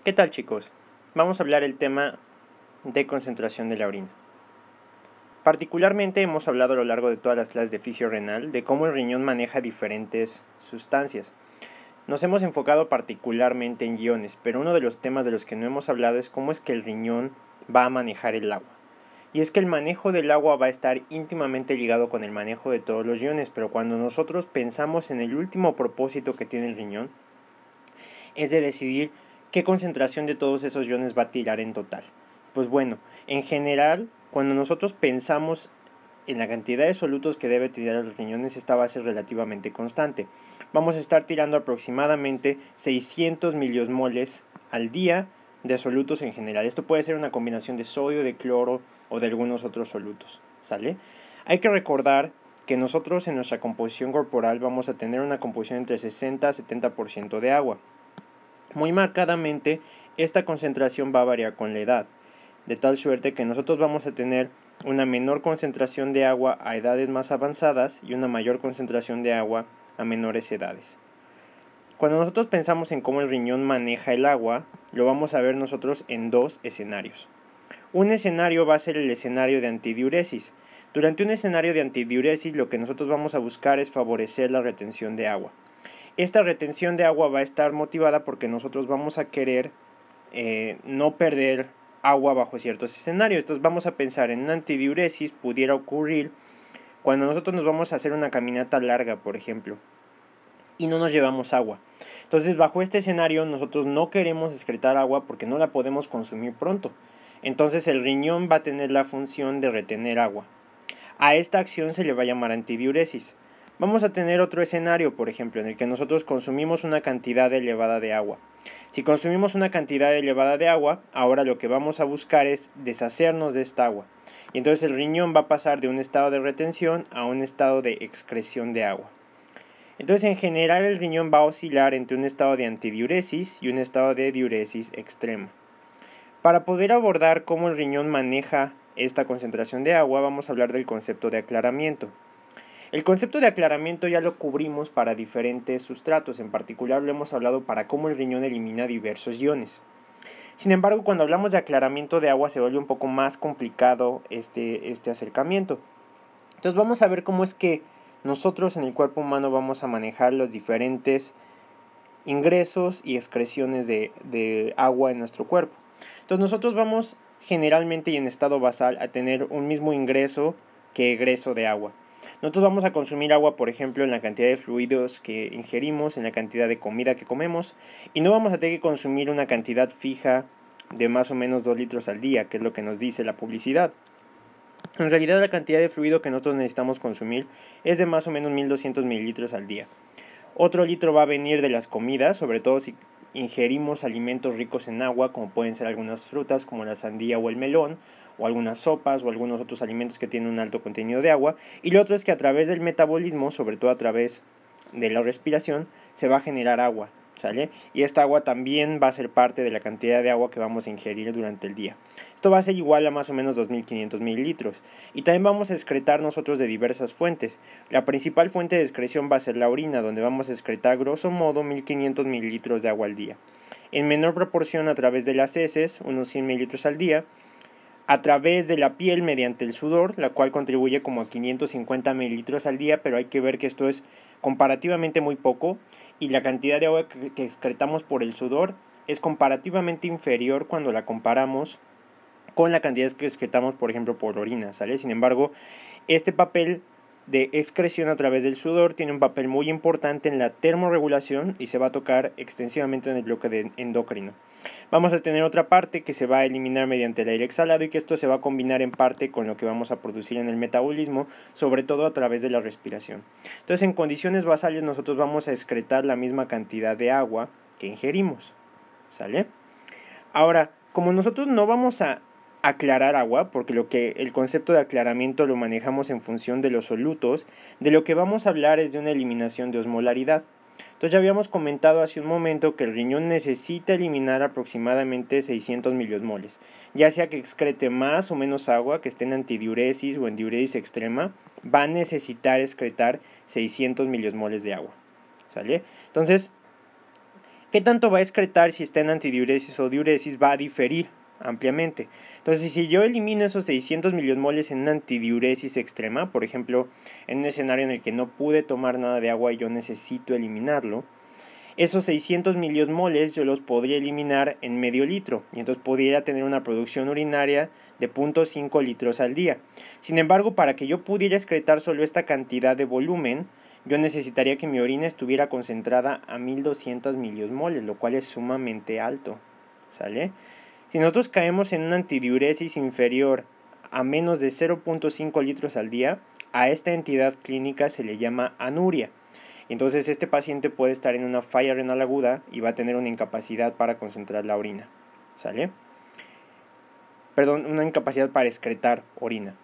¿Qué tal, chicos? Vamos a hablar el tema de concentración de la orina. Particularmente hemos hablado a lo largo de todas las clases de fisio renal de cómo el riñón maneja diferentes sustancias. Nos hemos enfocado particularmente en iones, pero uno de los temas de los que no hemos hablado es cómo es que el riñón va a manejar el agua. Y es que el manejo del agua va a estar íntimamente ligado con el manejo de todos los iones, pero cuando nosotros pensamos en el último propósito que tiene el riñón, es de decidir qué concentración de todos esos iones va a tirar en total. Pues bueno, en general, cuando nosotros pensamos en la cantidad de solutos que debe tirar los riñones, esta va a ser relativamente constante. Vamos a estar tirando aproximadamente 600 miliosmoles al día de solutos en general. Esto puede ser una combinación de sodio, de cloro o de algunos otros solutos, ¿sale? Hay que recordar que nosotros en nuestra composición corporal vamos a tener una composición entre 60 a 70% de agua. Muy marcadamente, esta concentración va a variar con la edad, de tal suerte que nosotros vamos a tener una menor concentración de agua a edades más avanzadas y una mayor concentración de agua a menores edades. Cuando nosotros pensamos en cómo el riñón maneja el agua, lo vamos a ver nosotros en dos escenarios. Un escenario va a ser el escenario de antidiuresis. Durante un escenario de antidiuresis, lo que nosotros vamos a buscar es favorecer la retención de agua. Esta retención de agua va a estar motivada porque nosotros vamos a querer no perder agua bajo ciertos escenarios. Entonces vamos a pensar en una antidiuresis pudiera ocurrir cuando nosotros nos vamos a hacer una caminata larga, por ejemplo, y no nos llevamos agua. Entonces bajo este escenario nosotros no queremos excretar agua porque no la podemos consumir pronto. Entonces el riñón va a tener la función de retener agua. A esta acción se le va a llamar antidiuresis. Vamos a tener otro escenario, por ejemplo, en el que nosotros consumimos una cantidad elevada de agua. Si consumimos una cantidad elevada de agua, ahora lo que vamos a buscar es deshacernos de esta agua. Y entonces el riñón va a pasar de un estado de retención a un estado de excreción de agua. Entonces en general el riñón va a oscilar entre un estado de antidiuresis y un estado de diuresis extrema. Para poder abordar cómo el riñón maneja esta concentración de agua, vamos a hablar del concepto de aclaramiento. El concepto de aclaramiento ya lo cubrimos para diferentes sustratos, en particular lo hemos hablado para cómo el riñón elimina diversos iones. Sin embargo, cuando hablamos de aclaramiento de agua se vuelve un poco más complicado este acercamiento. Entonces vamos a ver cómo es que nosotros en el cuerpo humano vamos a manejar los diferentes ingresos y excreciones de agua en nuestro cuerpo. Entonces nosotros vamos generalmente y en estado basal a tener un mismo ingreso que egreso de agua. Nosotros vamos a consumir agua, por ejemplo, en la cantidad de fluidos que ingerimos, en la cantidad de comida que comemos, y no vamos a tener que consumir una cantidad fija de más o menos 2 litros al día, que es lo que nos dice la publicidad. En realidad la cantidad de fluido que nosotros necesitamos consumir es de más o menos 1200 mililitros al día. Otro litro va a venir de las comidas, sobre todo si ingerimos alimentos ricos en agua, como pueden ser algunas frutas como la sandía o el melón, o algunas sopas o algunos otros alimentos que tienen un alto contenido de agua. Y lo otro es que a través del metabolismo, sobre todo a través de la respiración, se va a generar agua, ¿sale? Y esta agua también va a ser parte de la cantidad de agua que vamos a ingerir durante el día. Esto va a ser igual a más o menos 2500 mililitros. Y también vamos a excretar nosotros de diversas fuentes. La principal fuente de excreción va a ser la orina, donde vamos a excretar grosso modo 1500 mililitros de agua al día. En menor proporción a través de las heces, unos 100 mililitros al día. A través de la piel mediante el sudor, la cual contribuye como a 550 mililitros al día, pero hay que ver que esto es comparativamente muy poco y la cantidad de agua que excretamos por el sudor es comparativamente inferior cuando la comparamos con la cantidad que excretamos, por ejemplo, por orina, ¿sale? Sin embargo, este papel de excreción a través del sudor tiene un papel muy importante en la termorregulación y se va a tocar extensivamente en el bloque endocrino. Vamos a tener otra parte que se va a eliminar mediante el aire exhalado y que esto se va a combinar en parte con lo que vamos a producir en el metabolismo, sobre todo a través de la respiración. Entonces en condiciones basales nosotros vamos a excretar la misma cantidad de agua que ingerimos, ¿sale? Ahora, como nosotros no vamos a aclarar agua, porque el concepto de aclaramiento lo manejamos en función de los solutos, de lo que vamos a hablar es de una eliminación de osmolaridad. Entonces ya habíamos comentado hace un momento que el riñón necesita eliminar aproximadamente 600 miliosmoles, ya sea que excrete más o menos agua, que esté en antidiuresis o en diuresis extrema, va a necesitar excretar 600 miliosmoles de agua, ¿sale? Entonces, ¿Qué tanto va a excretar si está en antidiuresis o diuresis? Va a diferir ampliamente. Entonces, si yo elimino esos 600 miliosmoles en una antidiuresis extrema, por ejemplo, en un escenario en el que no pude tomar nada de agua y yo necesito eliminarlo, esos 600 miliosmoles yo los podría eliminar en medio litro, y entonces podría tener una producción urinaria de 0.5 litros al día. Sin embargo, para que yo pudiera excretar solo esta cantidad de volumen, yo necesitaría que mi orina estuviera concentrada a 1200 miliosmoles, lo cual es sumamente alto, ¿sale? Si nosotros caemos en una antidiuresis inferior a menos de 0.5 litros al día, a esta entidad clínica se le llama anuria. Entonces este paciente puede estar en una falla renal aguda y va a tener una incapacidad para concentrar la orina, ¿sale? Perdón, una incapacidad para excretar orina.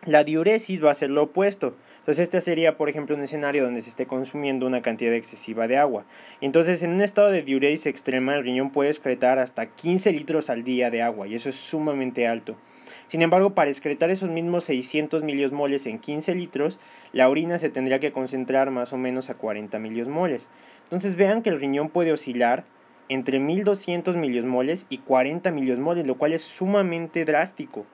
La diuresis va a ser lo opuesto. Entonces este sería, por ejemplo, un escenario donde se esté consumiendo una cantidad excesiva de agua. Entonces, en un estado de diuresis extrema, el riñón puede excretar hasta 15 litros al día de agua, y eso es sumamente alto. Sin embargo, para excretar esos mismos 600 miliosmoles en 15 litros, la orina se tendría que concentrar más o menos a 40 miliosmoles. Entonces vean que el riñón puede oscilar entre 1200 miliosmoles y 40 miliosmoles, lo cual es sumamente drástico.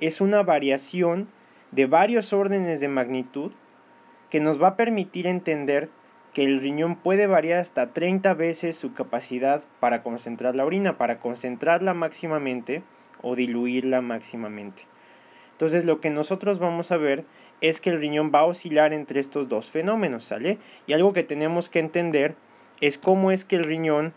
Es una variación de varios órdenes de magnitud que nos va a permitir entender que el riñón puede variar hasta 30 veces su capacidad para concentrar la orina, para concentrarla máximamente o diluirla máximamente. Entonces lo que nosotros vamos a ver es que el riñón va a oscilar entre estos dos fenómenos, ¿sale? Y algo que tenemos que entender es cómo es que el riñón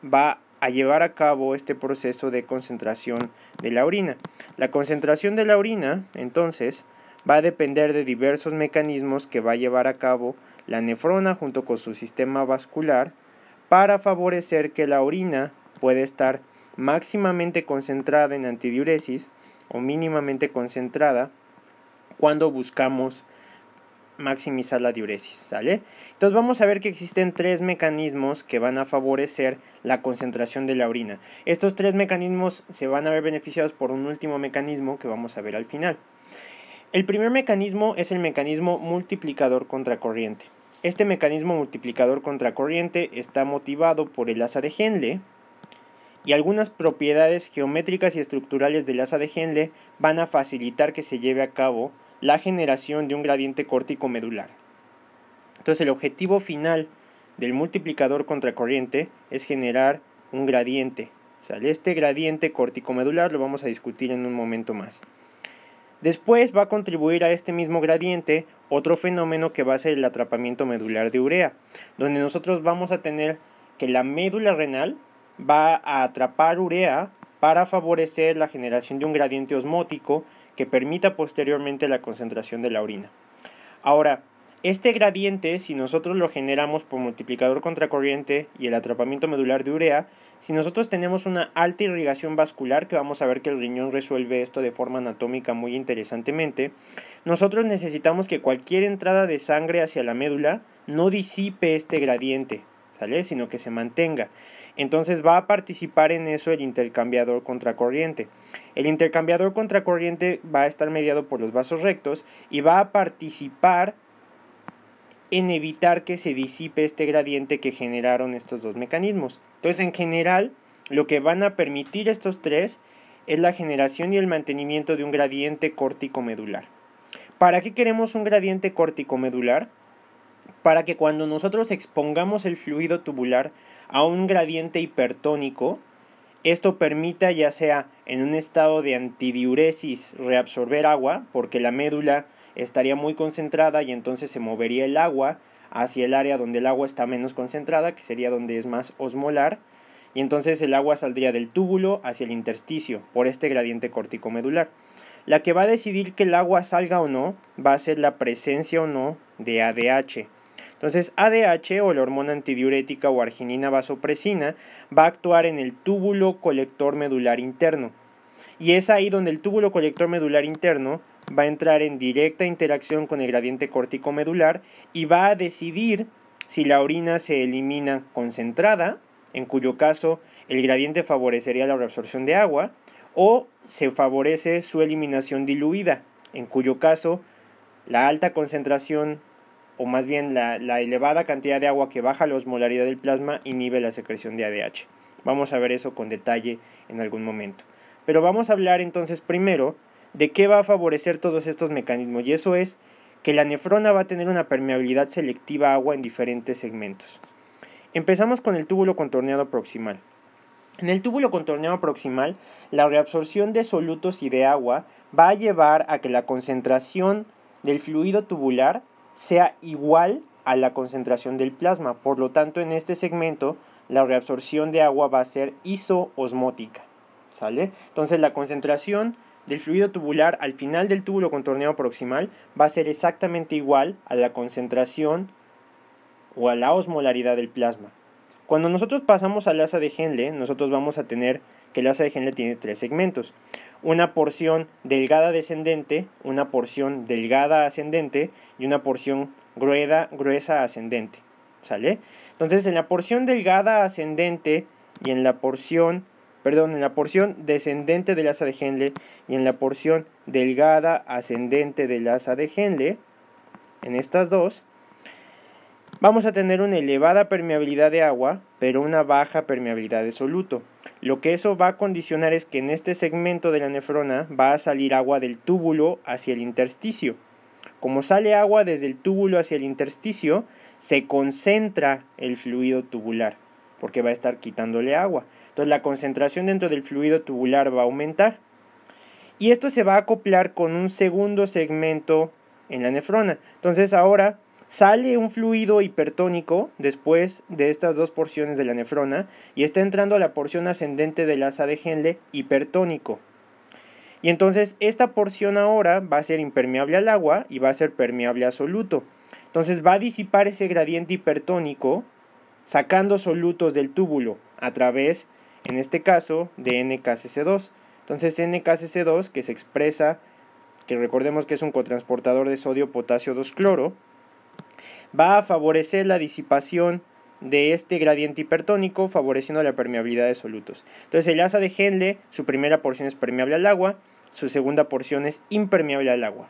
va a llevar a cabo este proceso de concentración de la orina. La concentración de la orina, entonces, va a depender de diversos mecanismos que va a llevar a cabo la nefrona junto con su sistema vascular para favorecer que la orina pueda estar máximamente concentrada en antidiuresis o mínimamente concentrada cuando buscamos maximizar la diuresis, ¿sale? Entonces vamos a ver que existen tres mecanismos que van a favorecer la concentración de la orina. Estos tres mecanismos se van a ver beneficiados por un último mecanismo que vamos a ver al final. El primer mecanismo es el mecanismo multiplicador contracorriente. Este mecanismo multiplicador contracorriente está motivado por el asa de Henle, y algunas propiedades geométricas y estructurales del asa de Henle van a facilitar que se lleve a cabo la generación de un gradiente córtico medular. Entonces el objetivo final del multiplicador contracorriente es generar un gradiente, ¿sale? Este gradiente córtico medular lo vamos a discutir en un momento más. Después va a contribuir a este mismo gradiente otro fenómeno que va a ser el atrapamiento medular de urea, donde nosotros vamos a tener que la médula renal va a atrapar urea para favorecer la generación de un gradiente osmótico que permita posteriormente la concentración de la orina. Ahora, este gradiente, si nosotros lo generamos por multiplicador contracorriente y el atrapamiento medular de urea, si nosotros tenemos una alta irrigación vascular, que vamos a ver que el riñón resuelve esto de forma anatómica muy interesantemente, nosotros necesitamos que cualquier entrada de sangre hacia la médula no disipe este gradiente, ¿sale? Sino que se mantenga. Entonces va a participar en eso el intercambiador contracorriente. El intercambiador contracorriente va a estar mediado por los vasos rectos y va a participar en evitar que se disipe este gradiente que generaron estos dos mecanismos. Entonces, en general, lo que van a permitir estos tres es la generación y el mantenimiento de un gradiente córtico medular. ¿Para qué queremos un gradiente córtico medular? Para que cuando nosotros expongamos el fluido tubular a un gradiente hipertónico, esto permita, ya sea en un estado de antidiuresis, reabsorber agua, porque la médula estaría muy concentrada y entonces se movería el agua hacia el área donde el agua está menos concentrada, que sería donde es más osmolar, y entonces el agua saldría del túbulo hacia el intersticio por este gradiente córtico medular. La que va a decidir que el agua salga o no va a ser la presencia o no de ADH. Entonces ADH, o la hormona antidiurética o arginina vasopresina, va a actuar en el túbulo colector medular interno. Y es ahí donde el túbulo colector medular interno va a entrar en directa interacción con el gradiente córtico medular y va a decidir si la orina se elimina concentrada, en cuyo caso el gradiente favorecería la reabsorción de agua, o se favorece su eliminación diluida, en cuyo caso la alta concentración o más bien la elevada cantidad de agua que baja la osmolaridad del plasma inhibe la secreción de ADH. Vamos a ver eso con detalle en algún momento. Pero vamos a hablar entonces primero de qué va a favorecer todos estos mecanismos, y eso es que la nefrona va a tener una permeabilidad selectiva a agua en diferentes segmentos. Empezamos con el túbulo contorneado proximal. En el túbulo contorneado proximal, la reabsorción de solutos y de agua va a llevar a que la concentración del fluido tubular sea igual a la concentración del plasma. Por lo tanto, en este segmento, la reabsorción de agua va a ser isoosmótica, ¿sale? Entonces, la concentración del fluido tubular al final del túbulo contorneado proximal va a ser exactamente igual a la concentración o a la osmolaridad del plasma. Cuando nosotros pasamos al asa de Henle, nosotros vamos a tener que el asa de Henle tiene tres segmentos. Una porción delgada descendente, una porción delgada ascendente y una porción gruesa ascendente, ¿sale? Entonces, en la porción delgada ascendente y en la porción descendente del asa de Henle y en la porción delgada ascendente del asa de Henle, en estas dos, vamos a tener una elevada permeabilidad de agua, pero una baja permeabilidad de soluto. Lo que eso va a condicionar es que en este segmento de la nefrona va a salir agua del túbulo hacia el intersticio. Como sale agua desde el túbulo hacia el intersticio, se concentra el fluido tubular, porque va a estar quitándole agua. Entonces la concentración dentro del fluido tubular va a aumentar. Y esto se va a acoplar con un segundo segmento en la nefrona. Entonces ahora sale un fluido hipertónico después de estas dos porciones de la nefrona y está entrando a la porción ascendente del asa de Henle hipertónico. Y entonces esta porción ahora va a ser impermeable al agua y va a ser permeable a soluto. Entonces va a disipar ese gradiente hipertónico sacando solutos del túbulo a través, en este caso, de NKCC2. Entonces NKCC2, que se expresa, que recordemos que es un cotransportador de sodio-potasio 2-cloro, va a favorecer la disipación de este gradiente hipertónico, favoreciendo la permeabilidad de solutos. Entonces el asa de Henle, su primera porción es permeable al agua, su segunda porción es impermeable al agua.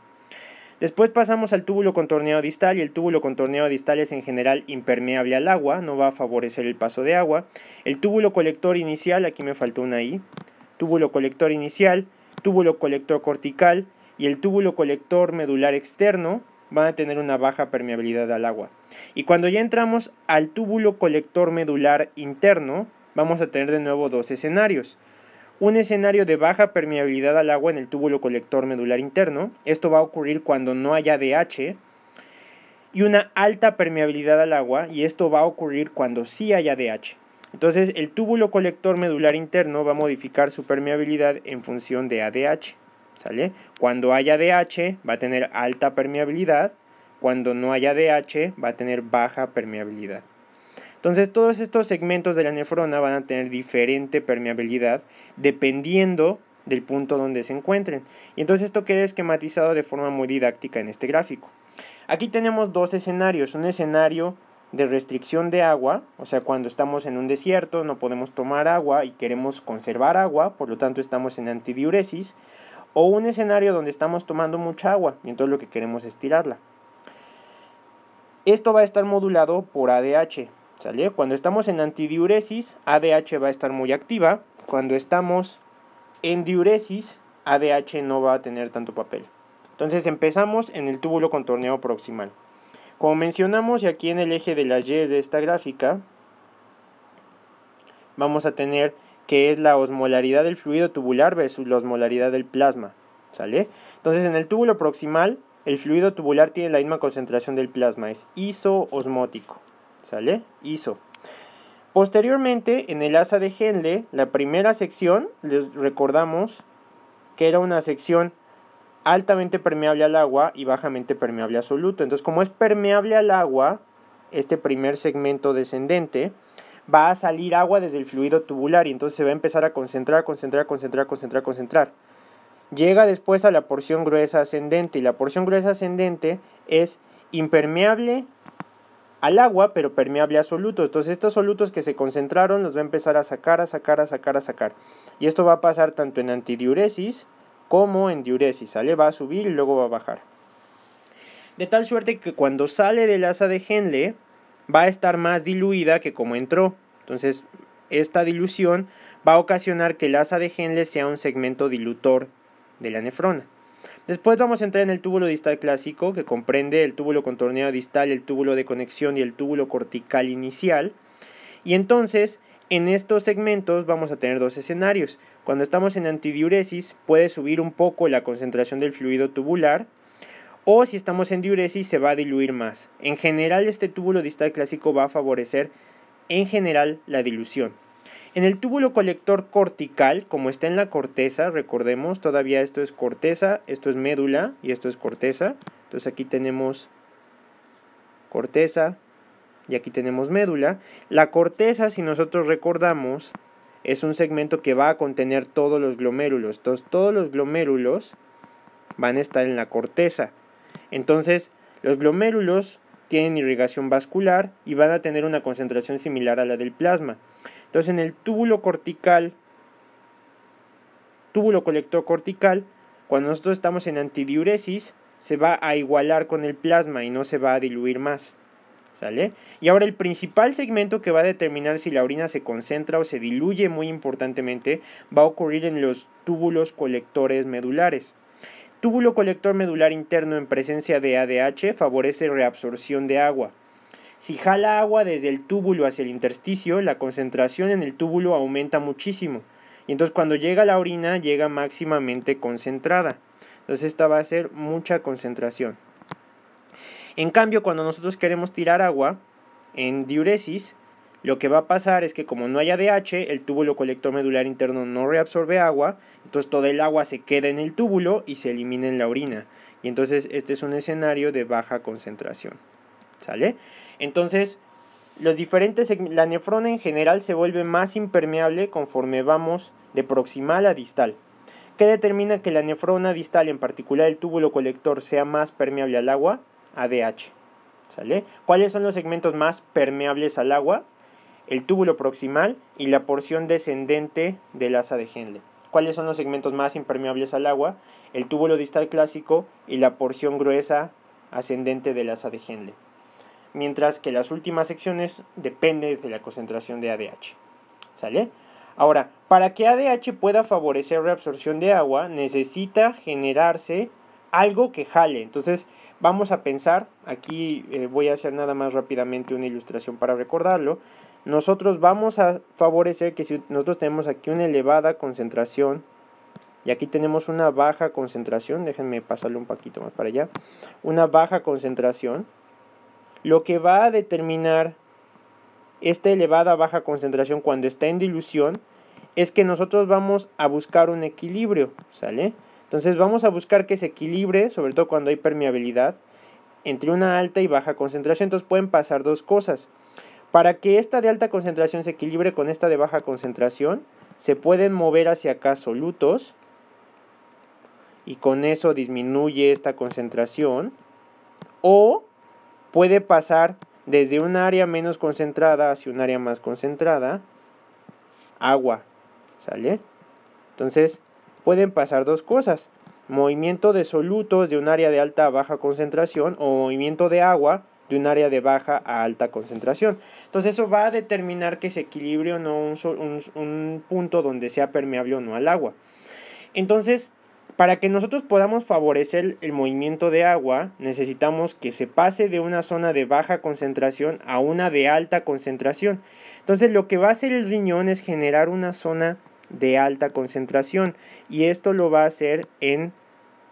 Después pasamos al túbulo contorneado distal, y el túbulo contorneado distal es en general impermeable al agua, no va a favorecer el paso de agua. El túbulo colector inicial, aquí me faltó una I, túbulo colector inicial, túbulo colector cortical y el túbulo colector medular externo van a tener una baja permeabilidad al agua. Y cuando ya entramos al túbulo colector medular interno, vamos a tener de nuevo dos escenarios. Un escenario de baja permeabilidad al agua en el túbulo colector medular interno. Esto va a ocurrir cuando no haya ADH. Y una alta permeabilidad al agua, y esto va a ocurrir cuando sí haya ADH. Entonces el túbulo colector medular interno va a modificar su permeabilidad en función de ADH. ¿Sale? Cuando haya ADH va a tener alta permeabilidad, cuando no haya ADH va a tener baja permeabilidad. Entonces todos estos segmentos de la nefrona van a tener diferente permeabilidad dependiendo del punto donde se encuentren. Y entonces esto queda esquematizado de forma muy didáctica en este gráfico. Aquí tenemos dos escenarios, un escenario de restricción de agua, o sea, cuando estamos en un desierto no podemos tomar agua y queremos conservar agua, por lo tanto estamos en antidiuresis, o un escenario donde estamos tomando mucha agua y entonces lo que queremos es tirarla. Esto va a estar modulado por ADH, ¿sale? Cuando estamos en antidiuresis, ADH va a estar muy activa. Cuando estamos en diuresis, ADH no va a tener tanto papel. Entonces empezamos en el túbulo contorneado proximal. Como mencionamos, y aquí en el eje de las Y de esta gráfica, vamos a tener que es la osmolaridad del fluido tubular versus la osmolaridad del plasma, ¿sale? Entonces en el túbulo proximal, el fluido tubular tiene la misma concentración del plasma, es isoosmótico, ¿sale? Iso. Posteriormente, en el asa de Henle, la primera sección, les recordamos que era una sección altamente permeable al agua y bajamente permeable a soluto. Entonces, como es permeable al agua, este primer segmento descendente, va a salir agua desde el fluido tubular y entonces se va a empezar a concentrar. Llega después a la porción gruesa ascendente y la porción gruesa ascendente es impermeable al agua pero permeable a soluto. Entonces estos solutos que se concentraron los va a empezar a sacar. Y esto va a pasar tanto en antidiuresis como en diuresis, ¿sale? Va a subir y luego va a bajar. de tal suerte que cuando sale del asa de Henle va a estar más diluida que como entró. Entonces, esta dilución va a ocasionar que el asa de Henle sea un segmento dilutor de la nefrona. Después vamos a entrar en el túbulo distal clásico, que comprende el túbulo contorneado distal, el túbulo de conexión y el túbulo cortical inicial. Y entonces, en estos segmentos vamos a tener dos escenarios. Cuando estamos en antidiuresis, puede subir un poco la concentración del fluido tubular, o si estamos en diuresis, se va a diluir más. En general, este túbulo distal clásico va a favorecer, en general, la dilución. En el túbulo colector cortical, como está en la corteza, recordemos, todavía esto es corteza, esto es médula y esto es corteza. Entonces aquí tenemos corteza y aquí tenemos médula. La corteza, si nosotros recordamos, es un segmento que va a contener todos los glomérulos. Entonces todos los glomérulos van a estar en la corteza. Entonces los glomérulos tienen irrigación vascular y van a tener una concentración similar a la del plasma. Entonces en el túbulo cortical, túbulo colector cortical, cuando nosotros estamos en antidiuresis, se va a igualar con el plasma y no se va a diluir más. ¿Sale? Y ahora el principal segmento que va a determinar si la orina se concentra o se diluye muy importantemente va a ocurrir en los túbulos colectores medulares. Túbulo colector medular interno en presencia de ADH favorece reabsorción de agua. Si jala agua desde el túbulo hacia el intersticio, la concentración en el túbulo aumenta muchísimo. Y entonces cuando llega la orina, llega máximamente concentrada. Entonces esta va a ser mucha concentración. En cambio, cuando nosotros queremos tirar agua en diuresis, lo que va a pasar es que como no hay ADH, el túbulo colector medular interno no reabsorbe agua, entonces toda el agua se queda en el túbulo y se elimina en la orina. Y entonces este es un escenario de baja concentración. ¿Sale? Entonces, la nefrona en general se vuelve más impermeable conforme vamos de proximal a distal. ¿Qué determina que la nefrona distal, en particular el túbulo colector, sea más permeable al agua? ADH. ¿Sale? ¿Cuáles son los segmentos más permeables al agua? El túbulo proximal y la porción descendente del asa de Henle. ¿Cuáles son los segmentos más impermeables al agua? El túbulo distal clásico y la porción gruesa ascendente del asa de Henle. Mientras que las últimas secciones dependen de la concentración de ADH. ¿Sale? Ahora, para que ADH pueda favorecer reabsorción de agua, necesita generarse algo que jale. Entonces, vamos a pensar, aquí voy a hacer nada más rápidamente una ilustración para recordarlo. Nosotros vamos a favorecer que si nosotros tenemos aquí una elevada concentración y aquí tenemos una baja concentración, déjenme pasarlo un poquito más para allá, una baja concentración, lo que va a determinar esta elevada baja concentración cuando está en dilución es que nosotros vamos a buscar un equilibrio, ¿sale? Entonces vamos a buscar que se equilibre, sobre todo cuando hay permeabilidad, entre una alta y baja concentración. Entonces pueden pasar dos cosas. Para que esta de alta concentración se equilibre con esta de baja concentración, se pueden mover hacia acá solutos y con eso disminuye esta concentración, o puede pasar desde un área menos concentrada hacia un área más concentrada, agua, ¿sale? Entonces, pueden pasar dos cosas, movimiento de solutos de un área de alta a baja concentración o movimiento de agua de un área de baja a alta concentración. Entonces, eso va a determinar que se equilibre o no un punto donde sea permeable o no al agua. Entonces, para que nosotros podamos favorecer el movimiento de agua, necesitamos que se pase de una zona de baja concentración a una de alta concentración. Entonces, lo que va a hacer el riñón es generar una zona de alta concentración y esto lo va a hacer en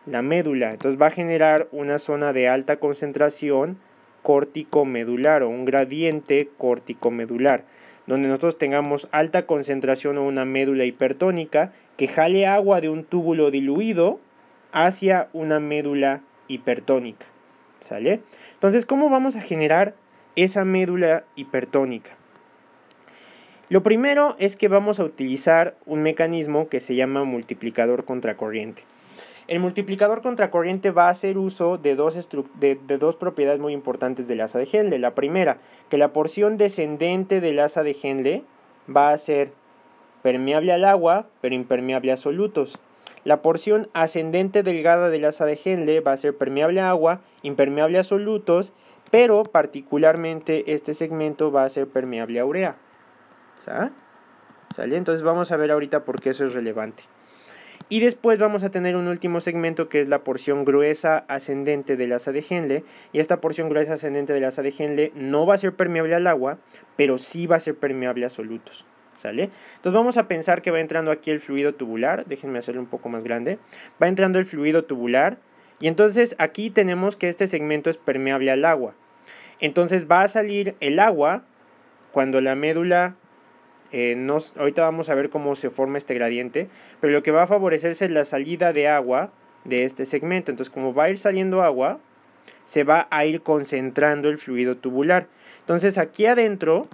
la médula. Entonces, va a generar una zona de alta concentración córtico-medular o un gradiente córtico-medular, donde nosotros tengamos alta concentración o una médula hipertónica que jale agua de un túbulo diluido hacia una médula hipertónica. ¿Sale? Entonces, ¿cómo vamos a generar esa médula hipertónica? Lo primero es que vamos a utilizar un mecanismo que se llama multiplicador contracorriente. El multiplicador contracorriente va a hacer uso de dos propiedades muy importantes del asa de Henle. La primera, que la porción descendente del asa de Henle va a ser permeable al agua, pero impermeable a solutos. la porción ascendente delgada del asa de Henle va a ser permeable a agua, impermeable a solutos, pero particularmente este segmento va a ser permeable a urea. ¿Sale? Entonces vamos a ver ahorita por qué eso es relevante. Y después vamos a tener un último segmento que es la porción gruesa ascendente del asa de Henle. Y esta porción gruesa ascendente del asa de Henle no va a ser permeable al agua, pero sí va a ser permeable a solutos. ¿Sale? Entonces vamos a pensar que va entrando aquí el fluido tubular. Déjenme hacerlo un poco más grande. Va entrando el fluido tubular. Y entonces aquí tenemos que este segmento es permeable al agua. Entonces va a salir el agua cuando la médula... ahorita vamos a ver cómo se forma este gradiente, pero lo que va a favorecerse es la salida de agua de este segmento. Entonces, como va a ir saliendo agua, se va a ir concentrando el fluido tubular. Entonces, aquí adentro,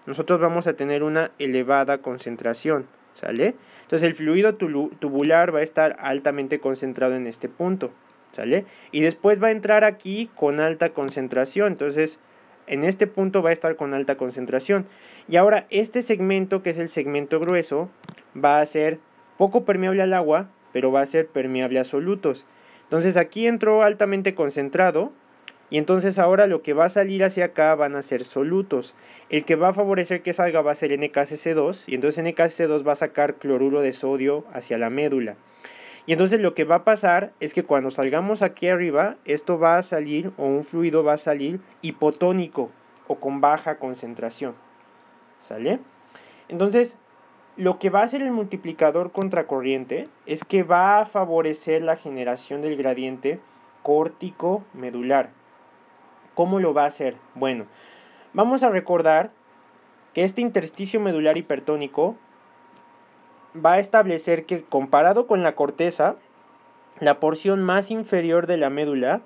nosotros vamos a tener una elevada concentración, ¿sale? Entonces, el fluido tubular va a estar altamente concentrado en este punto, ¿sale? Y después va a entrar aquí con alta concentración. Entonces, en este punto va a estar con alta concentración. Y ahora este segmento, que es el segmento grueso, va a ser poco permeable al agua, pero va a ser permeable a solutos. Entonces aquí entró altamente concentrado, y entonces ahora lo que va a salir hacia acá van a ser solutos. El que va a favorecer que salga va a ser NKCC2, y entonces NKCC2 va a sacar cloruro de sodio hacia la médula. Y entonces lo que va a pasar es que cuando salgamos aquí arriba, esto va a salir, o un fluido va a salir hipotónico o con baja concentración. ¿Sale? Entonces, lo que va a hacer el multiplicador contracorriente es que va a favorecer la generación del gradiente córtico-medular. ¿Cómo lo va a hacer? Bueno, vamos a recordar que este intersticio medular hipertónico va a establecer que, comparado con la corteza, la porción más inferior de la médula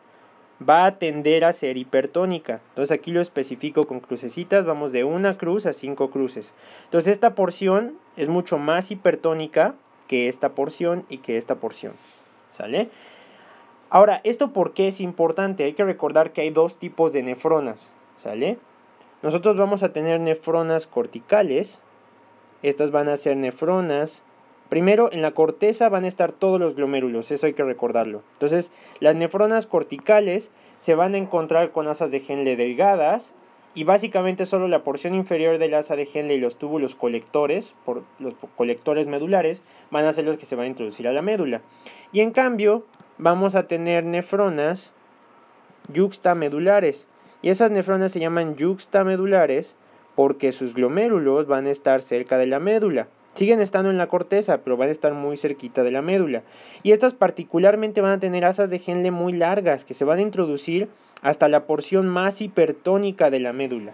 va a tender a ser hipertónica. Entonces aquí lo especifico con crucecitas, vamos de una cruz a 5 cruces. Entonces esta porción es mucho más hipertónica que esta porción y que esta porción. ¿Sale? Ahora, ¿esto por qué es importante? Hay que recordar que hay dos tipos de nefronas. ¿Sale? Nosotros vamos a tener nefronas corticales. Estas van a ser nefronas. Primero, en la corteza van a estar todos los glomérulos, eso hay que recordarlo. Entonces, las nefronas corticales se van a encontrar con asas de Henle delgadas, y básicamente solo la porción inferior del asa de Henle y los túbulos colectores, los colectores medulares, van a ser los que se van a introducir a la médula. Y en cambio, vamos a tener nefronas yuxtamedulares. Y esas nefronas se llaman yuxtamedulares porque sus glomérulos van a estar cerca de la médula. Siguen estando en la corteza, pero van a estar muy cerquita de la médula. Y estas particularmente van a tener asas de Henle muy largas, que se van a introducir hasta la porción más hipertónica de la médula.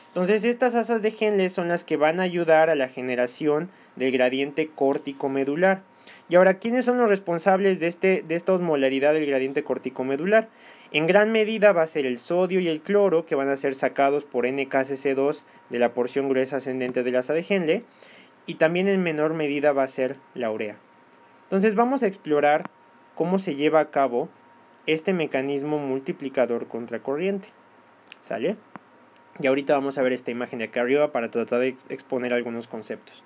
Entonces estas asas de Henle son las que van a ayudar a la generación del gradiente córtico-medular. Y ahora, ¿quiénes son los responsables de esta osmolaridad del gradiente córtico-medular? En gran medida va a ser el sodio y el cloro, que van a ser sacados por NKCC2 de la porción gruesa ascendente del asa de Henle, y también en menor medida va a ser la urea. Entonces vamos a explorar cómo se lleva a cabo este mecanismo multiplicador contracorriente. ¿Sale? Y ahorita vamos a ver esta imagen de acá arriba para tratar de exponer algunos conceptos.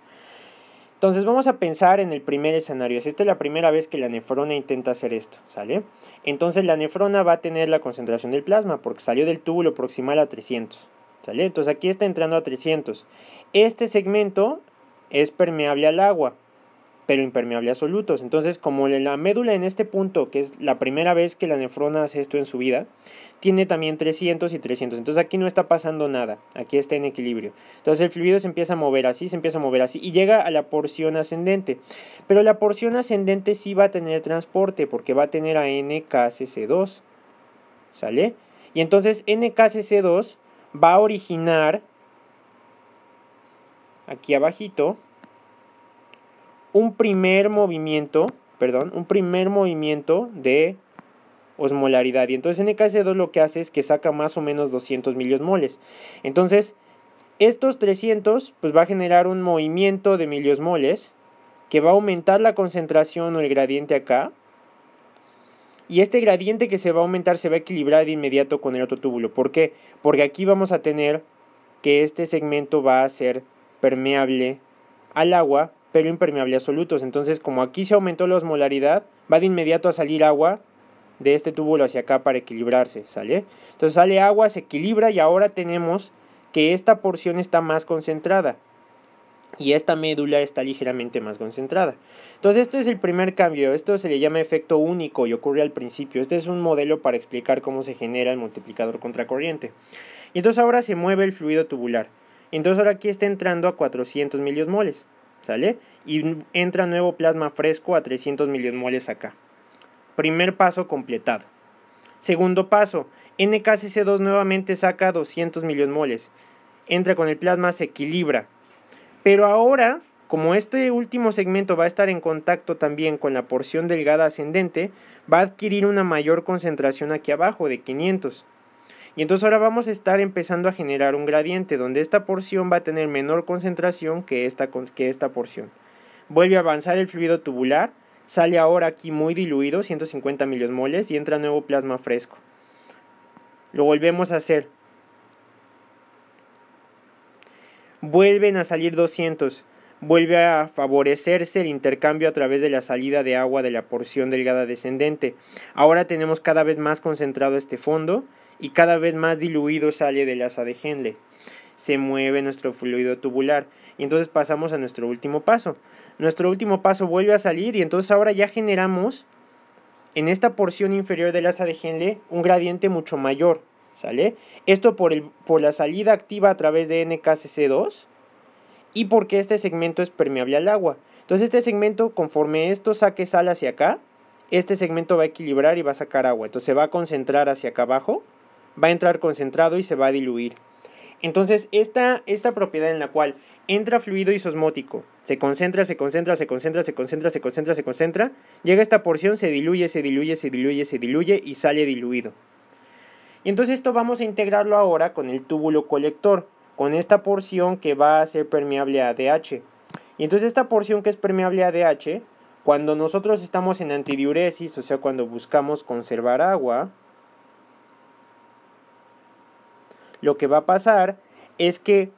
Entonces vamos a pensar en el primer escenario. Esta es la primera vez que la nefrona intenta hacer esto, ¿sale? Entonces la nefrona va a tener la concentración del plasma porque salió del túbulo proximal a 300, ¿sale? Entonces aquí está entrando a 300. Este segmento es permeable al agua, pero impermeable a solutos. Entonces, como la médula en este punto, que es la primera vez que la nefrona hace esto en su vida, tiene también 300 y 300. Entonces aquí no está pasando nada, aquí está en equilibrio. Entonces el fluido se empieza a mover así, y llega a la porción ascendente. Pero la porción ascendente sí va a tener transporte, porque va a tener a NKCC2, ¿sale? Y entonces NKCC2 va a originar aquí abajito un primer movimiento de osmolaridad. Y entonces NKCC2 lo que hace es que saca más o menos 200 miliosmoles. Entonces estos 300 pues va a generar un movimiento de miliosmoles que va a aumentar la concentración o el gradiente acá. Y este gradiente que se va a aumentar se va a equilibrar de inmediato con el otro túbulo. ¿Por qué? Porque aquí vamos a tener que este segmento va a ser permeable al agua, pero impermeable a solutos. Entonces, como aquí se aumentó la osmolaridad, va de inmediato a salir agua de este túbulo hacia acá para equilibrarse, ¿sale? Entonces sale agua, se equilibra y ahora tenemos que esta porción está más concentrada y esta médula está ligeramente más concentrada. Entonces esto es el primer cambio, esto se le llama efecto único y ocurre al principio. Este es un modelo para explicar cómo se genera el multiplicador contracorriente. Y entonces ahora se mueve el fluido tubular. Entonces ahora aquí está entrando a 400 miliosmoles, ¿sale? Y entra nuevo plasma fresco a 300 miliosmoles acá. Primer paso completado. Segundo paso, NKCC2 nuevamente saca 200 miliosmoles. Entra con el plasma, se equilibra. Pero ahora, como este último segmento va a estar en contacto también con la porción delgada ascendente, va a adquirir una mayor concentración aquí abajo de 500. Y entonces ahora vamos a estar empezando a generar un gradiente donde esta porción va a tener menor concentración que esta porción. Vuelve a avanzar el fluido tubular, sale ahora aquí muy diluido, 150 miliosmoles, y entra nuevo plasma fresco. Lo volvemos a hacer. Vuelven a salir 200. Vuelve a favorecerse el intercambio a través de la salida de agua de la porción delgada descendente. Ahora tenemos cada vez más concentrado este fondo y cada vez más diluido sale del asa de Henle. Se mueve nuestro fluido tubular y entonces pasamos a nuestro último paso. Nuestro último paso vuelve a salir y entonces ahora ya generamos en esta porción inferior del asa de Henle un gradiente mucho mayor, ¿sale? Esto por la salida activa a través de NKCC2 y porque este segmento es permeable al agua. Entonces este segmento, conforme esto saque sal hacia acá, este segmento va a equilibrar y va a sacar agua. Entonces se va a concentrar hacia acá abajo, va a entrar concentrado y se va a diluir. Entonces esta propiedad en la cual entra fluido isosmótico, se concentra, se concentra, se concentra, se concentra, se concentra, se concentra, llega a esta porción, se diluye, se diluye, se diluye, se diluye y sale diluido. Y entonces esto vamos a integrarlo ahora con el túbulo colector, con esta porción que va a ser permeable a ADH. Y entonces esta porción que es permeable a ADH, cuando nosotros estamos en antidiuresis, o sea cuando buscamos conservar agua, lo que va a pasar es que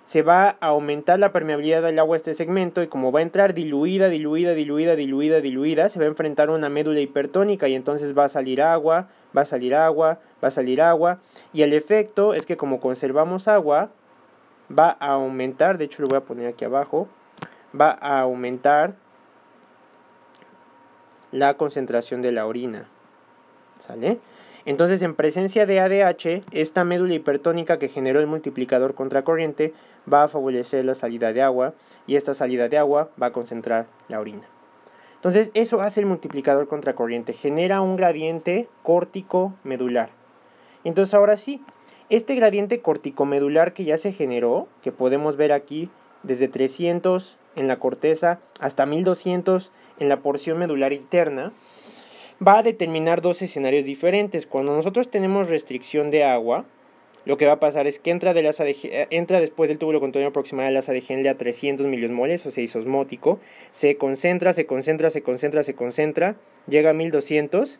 se va a aumentar la permeabilidad del agua a este segmento y como va a entrar diluida, diluida, diluida, diluida, diluida, se va a enfrentar a una médula hipertónica y entonces va a salir agua, va a salir agua, va a salir agua y el efecto es que como conservamos agua va a aumentar, de hecho lo voy a poner aquí abajo, va a aumentar la concentración de la orina, ¿sale? Entonces, en presencia de ADH, esta médula hipertónica que generó el multiplicador contracorriente va a favorecer la salida de agua y esta salida de agua va a concentrar la orina. Entonces, eso hace el multiplicador contracorriente, genera un gradiente córtico-medular. Entonces, ahora sí, este gradiente córtico-medular que ya se generó, que podemos ver aquí desde 300 en la corteza hasta 1200 en la porción medular interna, va a determinar dos escenarios diferentes. Cuando nosotros tenemos restricción de agua, lo que va a pasar es que entra después del túbulo contorno proximal del asa de Henle a 300 miliosmoles, o sea, isosmótico, se concentra, se concentra, se concentra, se concentra, llega a 1200,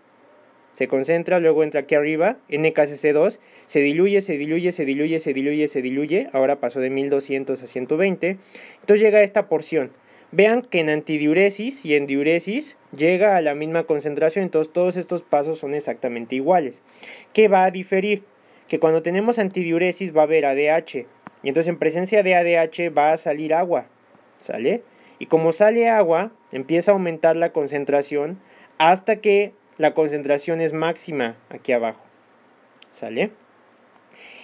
se concentra, luego entra aquí arriba, NKCC2, se diluye, se diluye, se diluye, se diluye, se diluye, ahora pasó de 1200 a 120, entonces llega a esta porción. Vean que en antidiuresis y en diuresis llega a la misma concentración, entonces todos estos pasos son exactamente iguales. ¿Qué va a diferir? Que cuando tenemos antidiuresis va a haber ADH, y entonces en presencia de ADH va a salir agua, ¿sale? Y como sale agua, empieza a aumentar la concentración hasta que la concentración es máxima aquí abajo, ¿sale?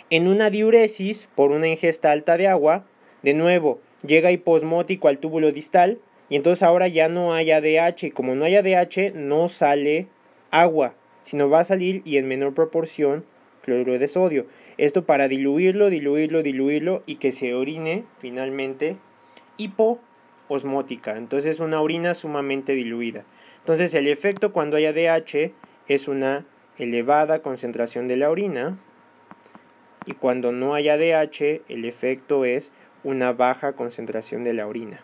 En una diuresis, por una ingesta alta de agua, de nuevo, llega hiposmótico al túbulo distal y entonces ahora ya no hay ADH y como no hay ADH no sale agua, sino va a salir y en menor proporción cloruro de sodio. Esto para diluirlo, diluirlo, diluirlo y que se orine finalmente hipoosmótica. Entonces es una orina sumamente diluida. Entonces el efecto cuando hay ADH es una elevada concentración de la orina y cuando no hay ADH el efecto es una baja concentración de la orina.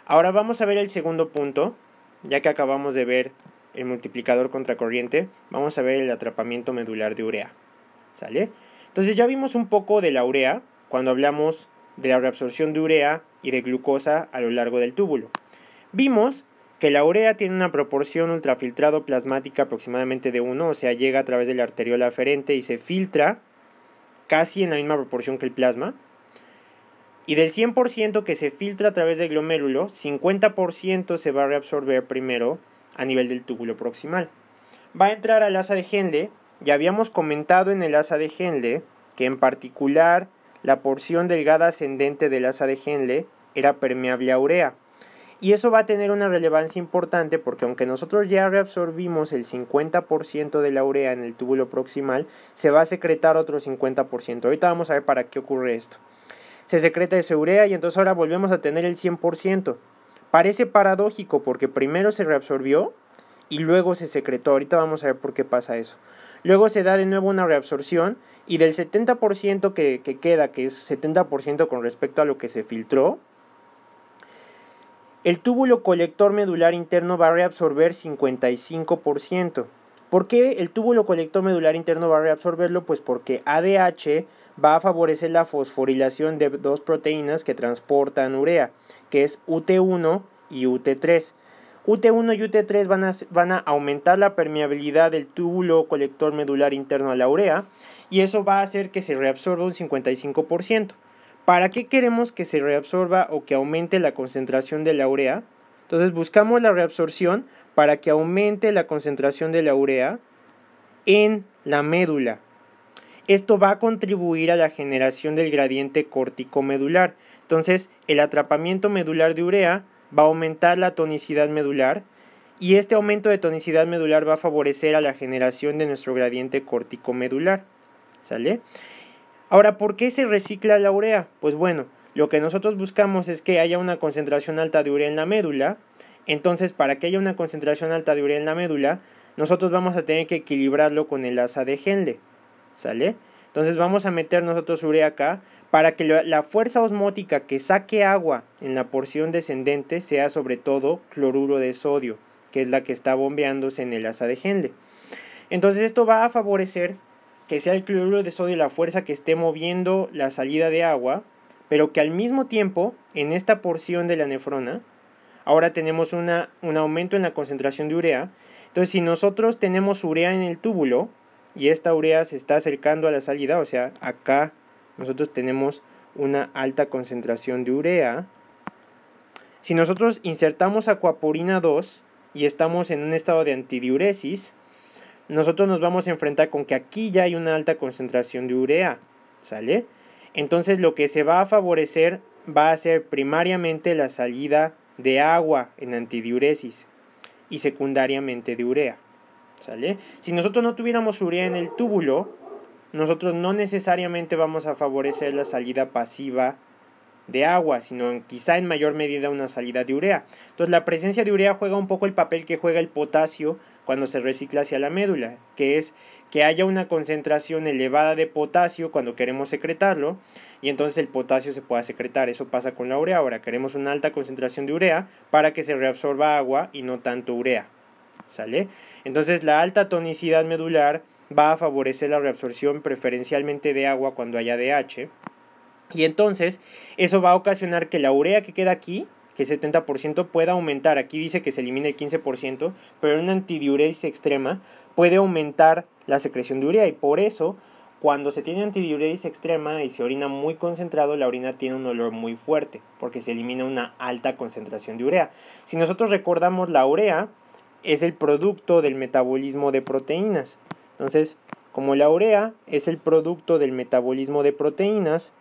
Ahora vamos a ver el segundo punto, ya que acabamos de ver el multiplicador contracorriente, vamos a ver el atrapamiento medular de urea, ¿sale? Entonces ya vimos un poco de la urea, cuando hablamos de la reabsorción de urea y de glucosa a lo largo del túbulo. Vimos que la urea tiene una proporción ultrafiltrado plasmática aproximadamente de 1, o sea, llega a través de la arteriola aferente y se filtra casi en la misma proporción que el plasma. Y del 100% que se filtra a través del glomérulo, 50% se va a reabsorber primero a nivel del túbulo proximal. Va a entrar al asa de Henle. Ya habíamos comentado en el asa de Henle que en particular la porción delgada ascendente del asa de Henle era permeable a urea. Y eso va a tener una relevancia importante porque aunque nosotros ya reabsorbimos el 50% de la urea en el túbulo proximal, se va a secretar otro 50%. Ahorita vamos a ver para qué ocurre esto. Se secreta esa urea y entonces ahora volvemos a tener el 100%. Parece paradójico porque primero se reabsorbió y luego se secretó. Ahorita vamos a ver por qué pasa eso. Luego se da de nuevo una reabsorción y del 70% que queda, que es 70% con respecto a lo que se filtró, el túbulo colector medular interno va a reabsorber 55%. ¿Por qué el túbulo colector medular interno va a reabsorberlo? Pues porque ADH va a favorecer la fosforilación de dos proteínas que transportan urea, que es UT1 y UT3. UT1 y UT3 van a aumentar la permeabilidad del túbulo colector medular interno a la urea y eso va a hacer que se reabsorba un 55%. ¿Para qué queremos que se reabsorba o que aumente la concentración de la urea? Entonces buscamos la reabsorción para que aumente la concentración de la urea en la médula. Esto va a contribuir a la generación del gradiente córtico-medular. Entonces el atrapamiento medular de urea va a aumentar la tonicidad medular y este aumento de tonicidad medular va a favorecer a la generación de nuestro gradiente córtico-medular. ¿Sale? Ahora, ¿por qué se recicla la urea? Pues bueno, lo que nosotros buscamos es que haya una concentración alta de urea en la médula. Entonces, para que haya una concentración alta de urea en la médula, nosotros vamos a tener que equilibrarlo con el asa de Henle. ¿Sale? Entonces vamos a meter nosotros urea acá para que la fuerza osmótica que saque agua en la porción descendente sea sobre todo cloruro de sodio, que es la que está bombeándose en el asa de Henle. Entonces esto va a favorecer que sea el cloruro de sodio la fuerza que esté moviendo la salida de agua, pero que al mismo tiempo, en esta porción de la nefrona, ahora tenemos un aumento en la concentración de urea. Entonces, si nosotros tenemos urea en el túbulo, y esta urea se está acercando a la salida, o sea, acá nosotros tenemos una alta concentración de urea. Si nosotros insertamos aquaporina 2 y estamos en un estado de antidiuresis, nosotros nos vamos a enfrentar con que aquí ya hay una alta concentración de urea, ¿sale? Entonces lo que se va a favorecer va a ser primariamente la salida de agua en antidiuresis y secundariamente de urea, ¿sale? Si nosotros no tuviéramos urea en el túbulo, nosotros no necesariamente vamos a favorecer la salida pasiva de agua, sino quizá en mayor medida una salida de urea. Entonces la presencia de urea juega un poco el papel que juega el potasio cuando se recicla hacia la médula, que es que haya una concentración elevada de potasio cuando queremos secretarlo, y entonces el potasio se pueda secretar. Eso pasa con la urea. Ahora queremos una alta concentración de urea para que se reabsorba agua y no tanto urea, ¿sale? Entonces la alta tonicidad medular va a favorecer la reabsorción preferencialmente de agua cuando haya ADH, y entonces eso va a ocasionar que la urea que queda aquí, que es 70%, pueda aumentar. Aquí dice que se elimina el 15%, pero en una antidiuresis extrema puede aumentar la secreción de urea, y por eso cuando se tiene antidiuresis extrema y se orina muy concentrado, la orina tiene un olor muy fuerte, porque se elimina una alta concentración de urea. Si nosotros recordamos, la urea es el producto del metabolismo de proteínas. Entonces, como la urea es el producto del metabolismo de proteínas,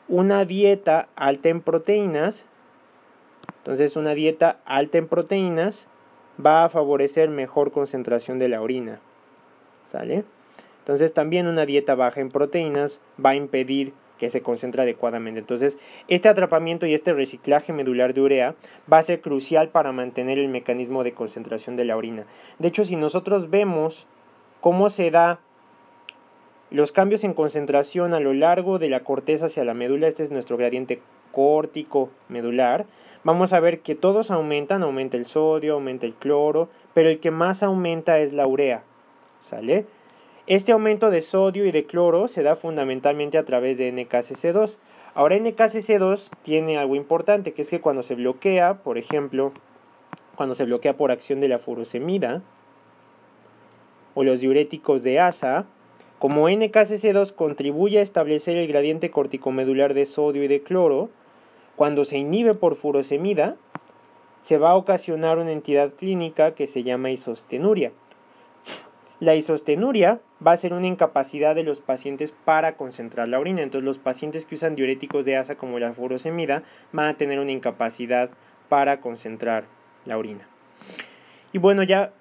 una dieta alta en proteínas, entonces una dieta alta en proteínas va a favorecer mejor concentración de la orina, ¿sale? Entonces también una dieta baja en proteínas va a impedir que se concentre adecuadamente. Entonces este atrapamiento y este reciclaje medular de urea va a ser crucial para mantener el mecanismo de concentración de la orina. De hecho, si nosotros vemos cómo se da los cambios en concentración a lo largo de la corteza hacia la médula, este es nuestro gradiente córtico medular, vamos a ver que todos aumentan, aumenta el sodio, aumenta el cloro, pero el que más aumenta es la urea, ¿sale? Este aumento de sodio y de cloro se da fundamentalmente a través de NKCC2. Ahora NKCC2 tiene algo importante, que es que cuando se bloquea, por ejemplo, cuando se bloquea por acción de la furosemida o los diuréticos de asa, como NKCC2 contribuye a establecer el gradiente corticomedular de sodio y de cloro, cuando se inhibe por furosemida, se va a ocasionar una entidad clínica que se llama isostenuria. La isostenuria va a ser una incapacidad de los pacientes para concentrar la orina. Entonces los pacientes que usan diuréticos de asa como la furosemida van a tener una incapacidad para concentrar la orina. Y bueno, ya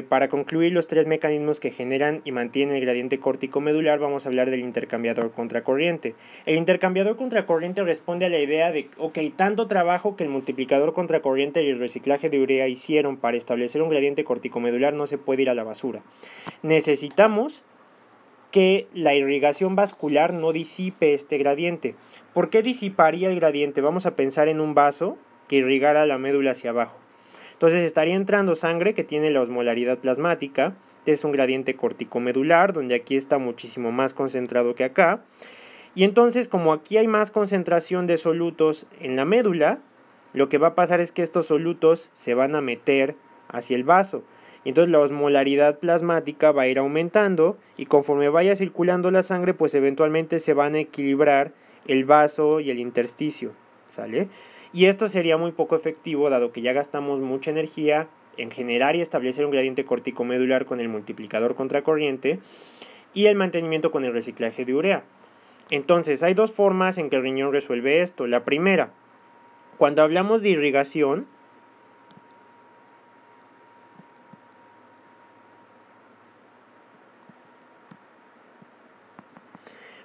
para concluir los tres mecanismos que generan y mantienen el gradiente córtico-medular, vamos a hablar del intercambiador contracorriente. El intercambiador contracorriente responde a la idea de, ok, tanto trabajo que el multiplicador contracorriente y el reciclaje de urea hicieron para establecer un gradiente córtico-medular no se puede ir a la basura. Necesitamos que la irrigación vascular no disipe este gradiente. ¿Por qué disiparía el gradiente? Vamos a pensar en un vaso que irrigara la médula hacia abajo. Entonces estaría entrando sangre que tiene la osmolaridad plasmática, es un gradiente corticomedular, donde aquí está muchísimo más concentrado que acá. Y entonces, como aquí hay más concentración de solutos en la médula, lo que va a pasar es que estos solutos se van a meter hacia el vaso. Y entonces la osmolaridad plasmática va a ir aumentando y conforme vaya circulando la sangre, pues eventualmente se van a equilibrar el vaso y el intersticio, ¿sale? Y esto sería muy poco efectivo, dado que ya gastamos mucha energía en generar y establecer un gradiente corticomedular con el multiplicador contracorriente y el mantenimiento con el reciclaje de urea. Entonces, hay dos formas en que el riñón resuelve esto. La primera, cuando hablamos de irrigación,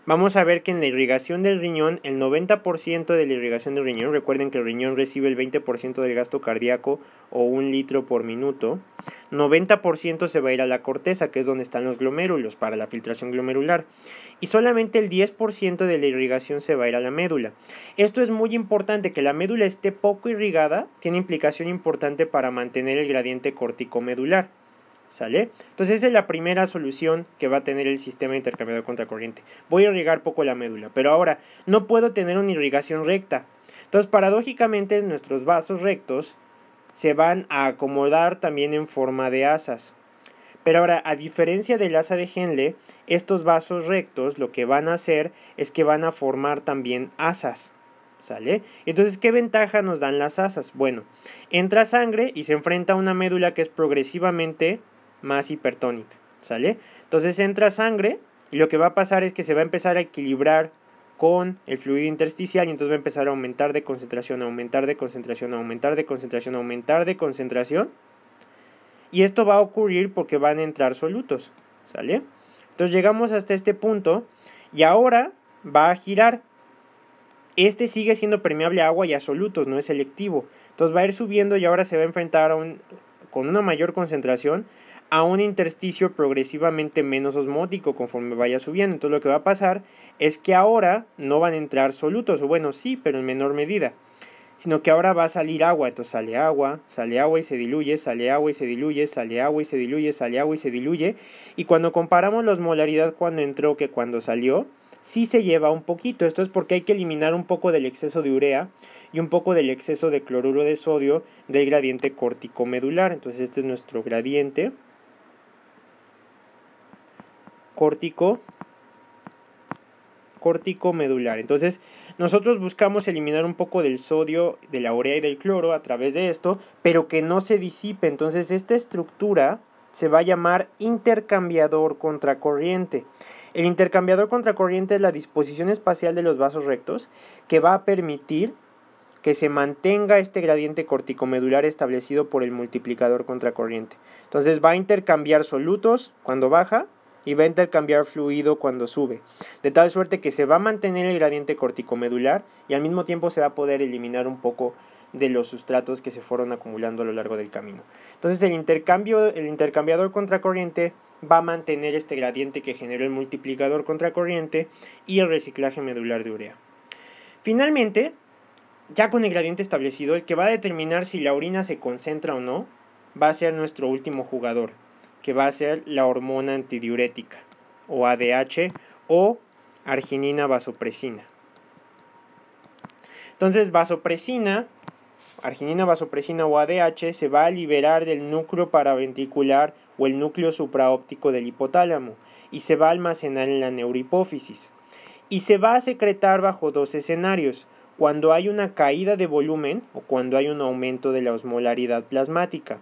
vamos a ver que en la irrigación del riñón, el 90% de la irrigación del riñón, recuerden que el riñón recibe el 20% del gasto cardíaco o 1 litro por minuto, 90% se va a ir a la corteza, que es donde están los glomérulos para la filtración glomerular, y solamente el 10% de la irrigación se va a ir a la médula. Esto es muy importante, que la médula esté poco irrigada, tiene implicación importante para mantener el gradiente corticomedular. ¿Sale? Entonces esa es la primera solución que va a tener el sistema intercambiador contracorriente. Voy a irrigar poco la médula, pero ahora no puedo tener una irrigación recta. Entonces paradójicamente nuestros vasos rectos se van a acomodar también en forma de asas. Pero ahora, a diferencia del asa de Henle, estos vasos rectos lo que van a hacer es que van a formar también asas. ¿Sale? Entonces, ¿qué ventaja nos dan las asas? Bueno, entra sangre y se enfrenta a una médula que es progresivamente más hipertónica, ¿sale? Entonces entra sangre y lo que va a pasar es que se va a empezar a equilibrar con el fluido intersticial y entonces va a empezar a aumentar de concentración, aumentar de concentración, aumentar de concentración, aumentar de concentración. Y esto va a ocurrir porque van a entrar solutos, ¿sale? Entonces llegamos hasta este punto y ahora va a girar. Este sigue siendo permeable a agua y a solutos, no es selectivo. Entonces va a ir subiendo y ahora se va a enfrentar con una mayor concentración a un intersticio progresivamente menos osmótico conforme vaya subiendo. Entonces lo que va a pasar es que ahora no van a entrar solutos, o bueno, sí, pero en menor medida, sino que ahora va a salir agua. Entonces sale agua y se diluye, sale agua y se diluye, sale agua y se diluye, sale agua y se diluye. Y cuando comparamos la osmolaridad cuando entró que cuando salió, sí se lleva un poquito. Esto es porque hay que eliminar un poco del exceso de urea y un poco del exceso de cloruro de sodio del gradiente córtico-medular. Entonces este es nuestro gradiente córtico-medular. Entonces nosotros buscamos eliminar un poco del sodio, de la urea y del cloro a través de esto, pero que no se disipe. Entonces esta estructura se va a llamar intercambiador contracorriente. El intercambiador contracorriente es la disposición espacial de los vasos rectos que va a permitir que se mantenga este gradiente corticomedular establecido por el multiplicador contracorriente. Entonces va a intercambiar solutos cuando baja y va a intercambiar fluido cuando sube, de tal suerte que se va a mantener el gradiente corticomedular y al mismo tiempo se va a poder eliminar un poco de los sustratos que se fueron acumulando a lo largo del camino. Entonces el intercambiador contracorriente va a mantener este gradiente que generó el multiplicador contracorriente y el reciclaje medular de urea. Finalmente, ya con el gradiente establecido, el que va a determinar si la orina se concentra o no va a ser nuestro último jugador, que va a ser la hormona antidiurética, o ADH, o arginina vasopresina. Entonces vasopresina, arginina vasopresina o ADH se va a liberar del núcleo paraventricular o el núcleo supraóptico del hipotálamo y se va a almacenar en la neurohipófisis. Y se va a secretar bajo dos escenarios, cuando hay una caída de volumen o cuando hay un aumento de la osmolaridad plasmática.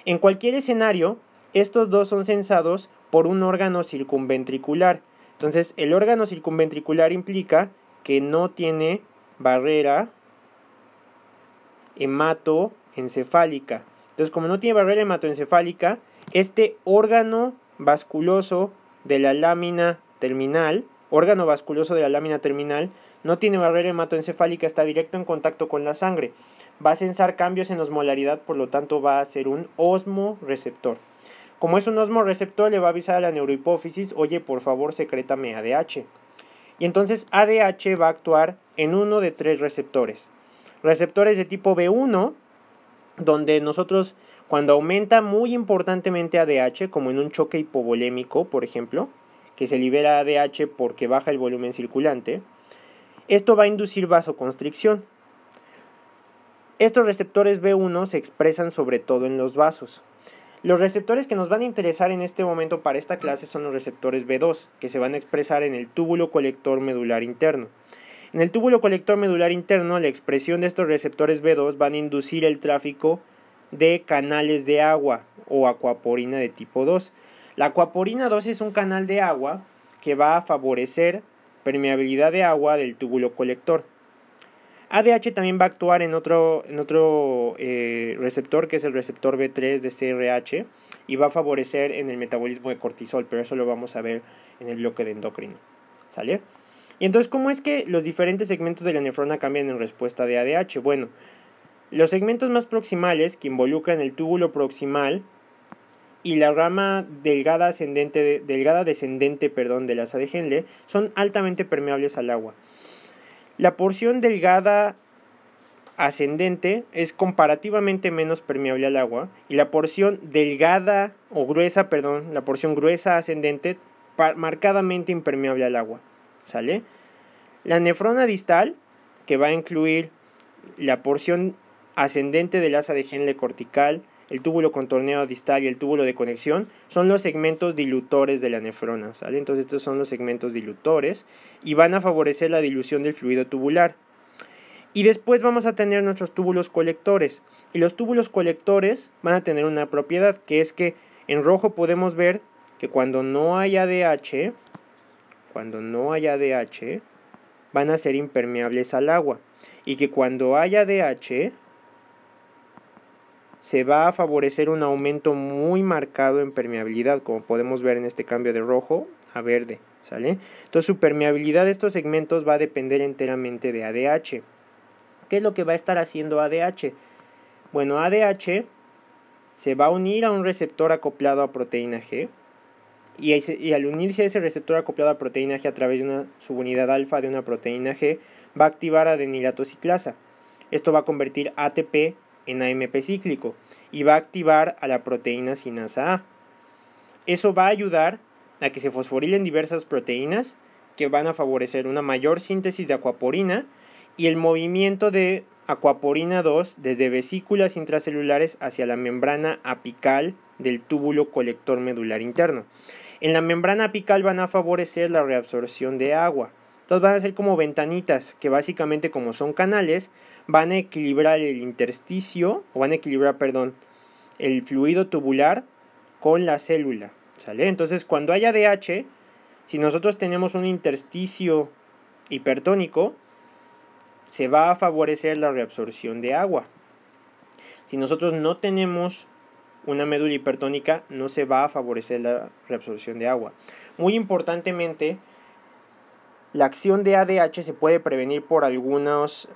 En cualquier escenario, estos dos son sensados por un órgano circunventricular. Entonces, el órgano circunventricular implica que no tiene barrera hematoencefálica. Entonces, como no tiene barrera hematoencefálica, este órgano vasculoso de la lámina terminal, no tiene barrera hematoencefálica, está directo en contacto con la sangre. Va a sensar cambios en osmolaridad, por lo tanto va a ser un osmoreceptor. Como es un osmoreceptor, le va a avisar a la neurohipófisis, oye, por favor, secrétame ADH. Y entonces ADH va a actuar en uno de tres receptores. Receptores de tipo B1, donde nosotros, cuando aumenta muy importantemente ADH, como en un choque hipovolémico, por ejemplo, que se libera ADH porque baja el volumen circulante, esto va a inducir vasoconstricción. Estos receptores B1 se expresan sobre todo en los vasos. Los receptores que nos van a interesar en este momento para esta clase son los receptores B2, que se van a expresar en el túbulo colector medular interno. En el túbulo colector medular interno, la expresión de estos receptores B2 van a inducir el tráfico de canales de agua o acuaporina de tipo 2. La acuaporina 2 es un canal de agua que va a favorecer permeabilidad de agua del túbulo colector. ADH también va a actuar en otro receptor, que es el receptor B3 de CRH, y va a favorecer en el metabolismo de cortisol, pero eso lo vamos a ver en el bloque de endocrino. ¿Sale? Y entonces, ¿cómo es que los diferentes segmentos de la nefrona cambian en respuesta de ADH? Bueno, los segmentos más proximales, que involucran el túbulo proximal y la rama delgada descendente de la asa de Henle, son altamente permeables al agua. La porción delgada ascendente es comparativamente menos permeable al agua y la porción la porción gruesa ascendente marcadamente impermeable al agua. ¿Sale? La nefrona distal, que va a incluir la porción ascendente del asa de Henle cortical, el túbulo contorneado distal y el túbulo de conexión, son los segmentos dilutores de la nefrona, ¿sale? Entonces estos son los segmentos dilutores y van a favorecer la dilución del fluido tubular. Y después vamos a tener nuestros túbulos colectores. Y los túbulos colectores van a tener una propiedad, que es que en rojo podemos ver que cuando no hay ADH, van a ser impermeables al agua. Y que cuando hay ADH, se va a favorecer un aumento muy marcado en permeabilidad, como podemos ver en este cambio de rojo a verde, ¿sale? Entonces su permeabilidad de estos segmentos va a depender enteramente de ADH. ¿Qué es lo que va a estar haciendo ADH? Bueno, ADH se va a unir a un receptor acoplado a proteína G y al unirse a ese receptor acoplado a proteína G a través de una subunidad alfa de una proteína G, va a activar adenilato ciclasa. Esto va a convertir ATP en AMP cíclico y va a activar a la proteína sinasa A. Eso va a ayudar a que se fosforilen diversas proteínas que van a favorecer una mayor síntesis de acuaporina y el movimiento de acuaporina 2 desde vesículas intracelulares hacia la membrana apical del túbulo colector medular interno. En la membrana apical van a favorecer la reabsorción de agua. Entonces van a ser como ventanitas que básicamente, como son canales, van a equilibrar el fluido tubular con la célula, ¿sale? Entonces cuando hay ADH, si nosotros tenemos un intersticio hipertónico, se va a favorecer la reabsorción de agua. Si nosotros no tenemos una médula hipertónica, no se va a favorecer la reabsorción de agua. Muy importantemente, la acción de ADH se puede prevenir por algunas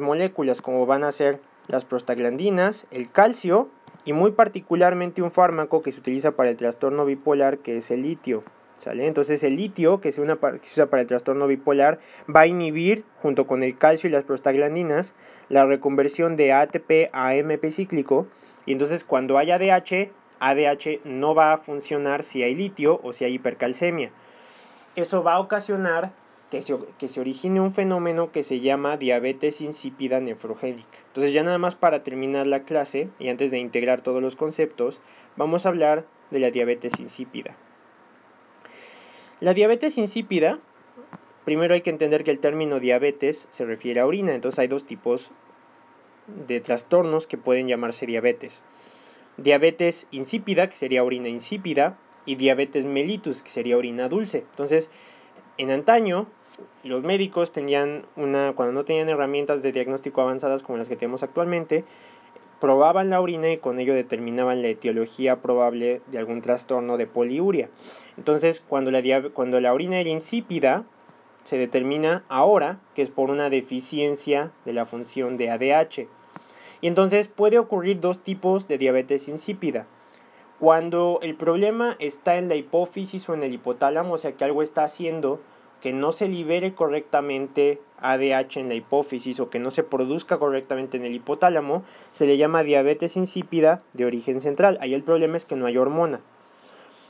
moléculas, como van a ser las prostaglandinas, el calcio y muy particularmente un fármaco que se utiliza para el trastorno bipolar, que es el litio. ¿Sale? Entonces el litio, que se usa para el trastorno bipolar, va a inhibir, junto con el calcio y las prostaglandinas, la reconversión de ATP a AMP cíclico. Y entonces cuando hay ADH no va a funcionar si hay litio o si hay hipercalcemia. Eso va a ocasionar que se origine un fenómeno que se llama diabetes insípida nefrogénica. Entonces ya nada más para terminar la clase y antes de integrar todos los conceptos, vamos a hablar de la diabetes insípida. La diabetes insípida, primero hay que entender que el término diabetes se refiere a orina, entonces hay dos tipos de trastornos que pueden llamarse diabetes. Diabetes insípida, que sería orina insípida, y diabetes mellitus, que sería orina dulce. Entonces, en antaño, los médicos cuando no tenían herramientas de diagnóstico avanzadas como las que tenemos actualmente, probaban la orina y con ello determinaban la etiología probable de algún trastorno de poliuria. Entonces, cuando la orina era insípida, se determina ahora que es por una deficiencia de la función de ADH. Y entonces puede ocurrir dos tipos de diabetes insípida. Cuando el problema está en la hipófisis o en el hipotálamo, o sea que algo está haciendo que no se libere correctamente ADH en la hipófisis o que no se produzca correctamente en el hipotálamo, se le llama diabetes insípida de origen central. Ahí el problema es que no hay hormona.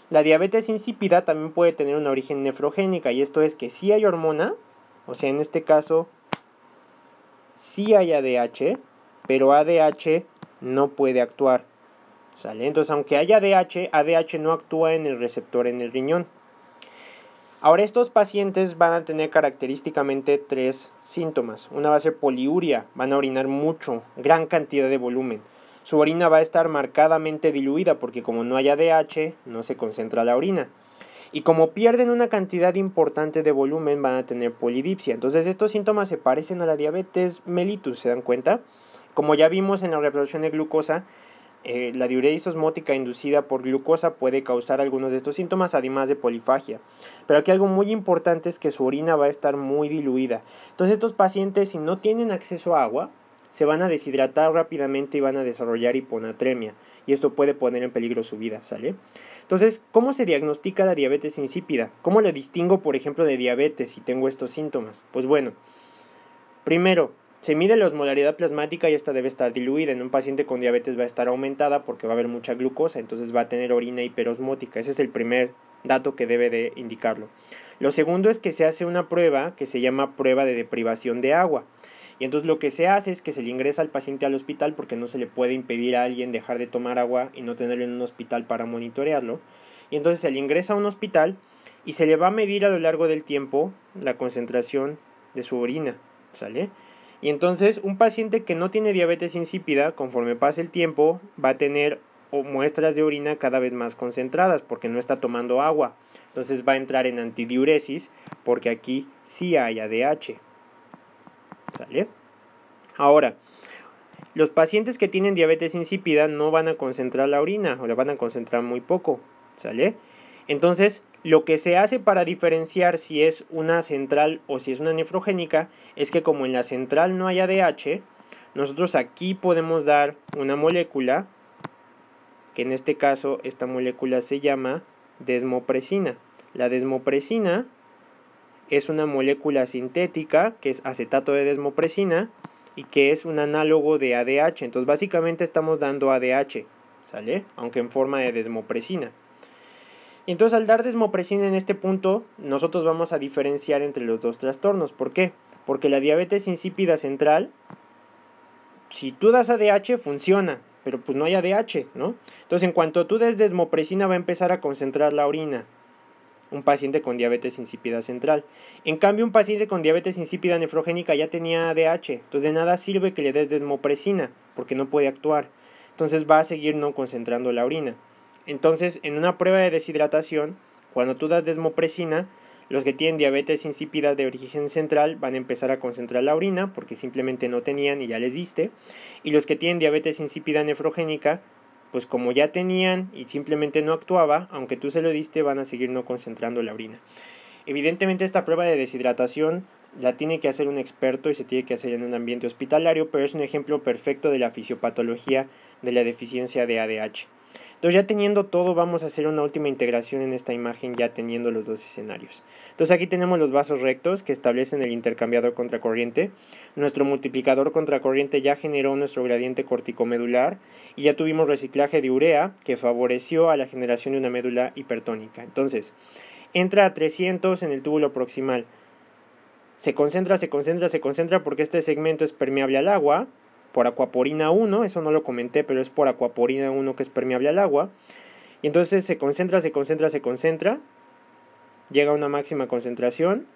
La diabetes insípida también puede tener una origen nefrogénica, y esto es que sí hay hormona, o sea, en este caso sí hay ADH, pero ADH no puede actuar, ¿sale? Entonces, aunque haya ADH no actúa en el receptor en el riñón. Ahora, estos pacientes van a tener característicamente tres síntomas. Una va a ser poliuria, van a orinar mucho, gran cantidad de volumen. Su orina va a estar marcadamente diluida porque como no hay ADH, no se concentra la orina. Y como pierden una cantidad importante de volumen, van a tener polidipsia. Entonces, estos síntomas se parecen a la diabetes mellitus, ¿se dan cuenta? Como ya vimos en la reabsorción de glucosa, la diuresis osmótica inducida por glucosa puede causar algunos de estos síntomas, además de polifagia. Pero aquí algo muy importante es que su orina va a estar muy diluida. Entonces estos pacientes, si no tienen acceso a agua, se van a deshidratar rápidamente y van a desarrollar hiponatremia. Y esto puede poner en peligro su vida, ¿sale? Entonces, ¿cómo se diagnostica la diabetes insípida? ¿Cómo la distingo, por ejemplo, de diabetes si tengo estos síntomas? Pues bueno, primero, se mide la osmolaridad plasmática y esta debe estar diluida. En un paciente con diabetes va a estar aumentada porque va a haber mucha glucosa, entonces va a tener orina hiperosmótica. Ese es el primer dato que debe de indicarlo. Lo segundo es que se hace una prueba que se llama prueba de deprivación de agua. Y entonces lo que se hace es que se le ingresa al paciente al hospital porque no se le puede impedir a alguien dejar de tomar agua y no tenerlo en un hospital para monitorearlo. Y entonces se le ingresa a un hospital y se le va a medir a lo largo del tiempo la concentración de su orina, ¿sale? Y entonces un paciente que no tiene diabetes insípida, conforme pase el tiempo, va a tener muestras de orina cada vez más concentradas porque no está tomando agua. Entonces va a entrar en antidiuresis porque aquí sí hay ADH. ¿Sale? Ahora, los pacientes que tienen diabetes insípida no van a concentrar la orina o la van a concentrar muy poco. ¿Sale? Entonces, lo que se hace para diferenciar si es una central o si es una nefrogénica es que como en la central no hay ADH, nosotros aquí podemos dar una molécula, que en este caso esta molécula se llama desmopresina. La desmopresina es una molécula sintética que es acetato de desmopresina y que es un análogo de ADH. Entonces básicamente estamos dando ADH, ¿sale? Aunque en forma de desmopresina. Entonces al dar desmopresina en este punto, nosotros vamos a diferenciar entre los dos trastornos. ¿Por qué? Porque la diabetes insípida central, si tú das ADH, funciona, pero pues no hay ADH, ¿no? Entonces en cuanto tú des desmopresina va a empezar a concentrar la orina, un paciente con diabetes insípida central. En cambio, un paciente con diabetes insípida nefrogénica ya tenía ADH, entonces de nada sirve que le des desmopresina, porque no puede actuar. Entonces va a seguir no concentrando la orina. Entonces, en una prueba de deshidratación, cuando tú das desmopresina, los que tienen diabetes insípida de origen central van a empezar a concentrar la orina porque simplemente no tenían y ya les diste. Y los que tienen diabetes insípida nefrogénica, pues como ya tenían y simplemente no actuaba, aunque tú se lo diste, van a seguir no concentrando la orina. Evidentemente esta prueba de deshidratación la tiene que hacer un experto y se tiene que hacer en un ambiente hospitalario, pero es un ejemplo perfecto de la fisiopatología de la deficiencia de ADH. Entonces ya teniendo todo, vamos a hacer una última integración en esta imagen ya teniendo los dos escenarios. Entonces aquí tenemos los vasos rectos que establecen el intercambiador contracorriente. Nuestro multiplicador contracorriente ya generó nuestro gradiente corticomedular y ya tuvimos reciclaje de urea que favoreció a la generación de una médula hipertónica. Entonces entra a 300 en el túbulo proximal. se concentra porque este segmento es permeable al agua, por acuaporina 1, eso no lo comenté, pero es por acuaporina 1 que es permeable al agua. Y entonces se concentra, llega a una máxima concentración,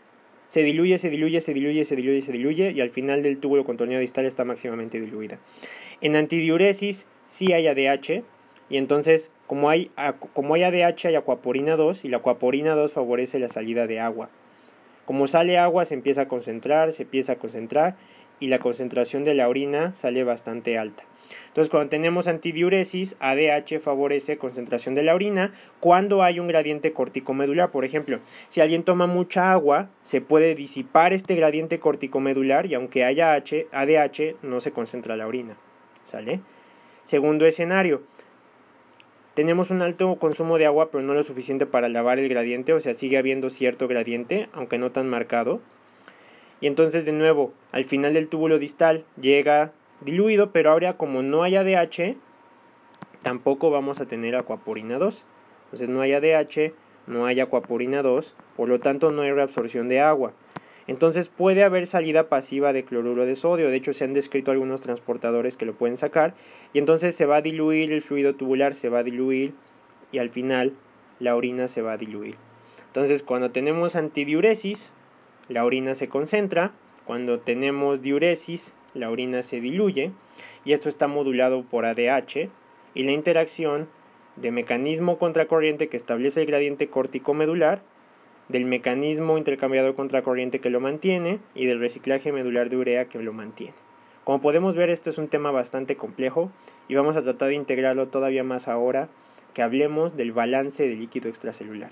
se diluye y al final del túbulo contorneado distal está máximamente diluida. En antidiuresis sí hay ADH, y entonces como hay ADH hay acuaporina 2, y la acuaporina 2 favorece la salida de agua. Como sale agua se empieza a concentrar, y la concentración de la orina sale bastante alta. Entonces cuando tenemos antidiuresis, ADH favorece concentración de la orina cuando hay un gradiente corticomedular. Por ejemplo, si alguien toma mucha agua, se puede disipar este gradiente corticomedular y aunque haya ADH, no se concentra la orina. ¿Sale? Segundo escenario. Tenemos un alto consumo de agua, pero no lo suficiente para lavar el gradiente, o sea, sigue habiendo cierto gradiente, aunque no tan marcado. Y entonces, de nuevo, al final del túbulo distal llega diluido, pero ahora como no hay ADH, tampoco vamos a tener acuaporina 2. Entonces no hay ADH, no hay acuaporina 2, por lo tanto no hay reabsorción de agua. Entonces puede haber salida pasiva de cloruro de sodio. De hecho se han descrito algunos transportadores que lo pueden sacar. Y entonces se va a diluir el fluido tubular, se va a diluir y al final la orina se va a diluir. Entonces cuando tenemos antidiuresis, la orina se concentra. Cuando tenemos diuresis, la orina se diluye. Y esto está modulado por ADH. Y la interacción de mecanismo contracorriente que establece el gradiente córtico-medular, del mecanismo intercambiador contracorriente que lo mantiene y del reciclaje medular de urea que lo mantiene. Como podemos ver, esto es un tema bastante complejo y vamos a tratar de integrarlo todavía más ahora que hablemos del balance de líquido extracelular.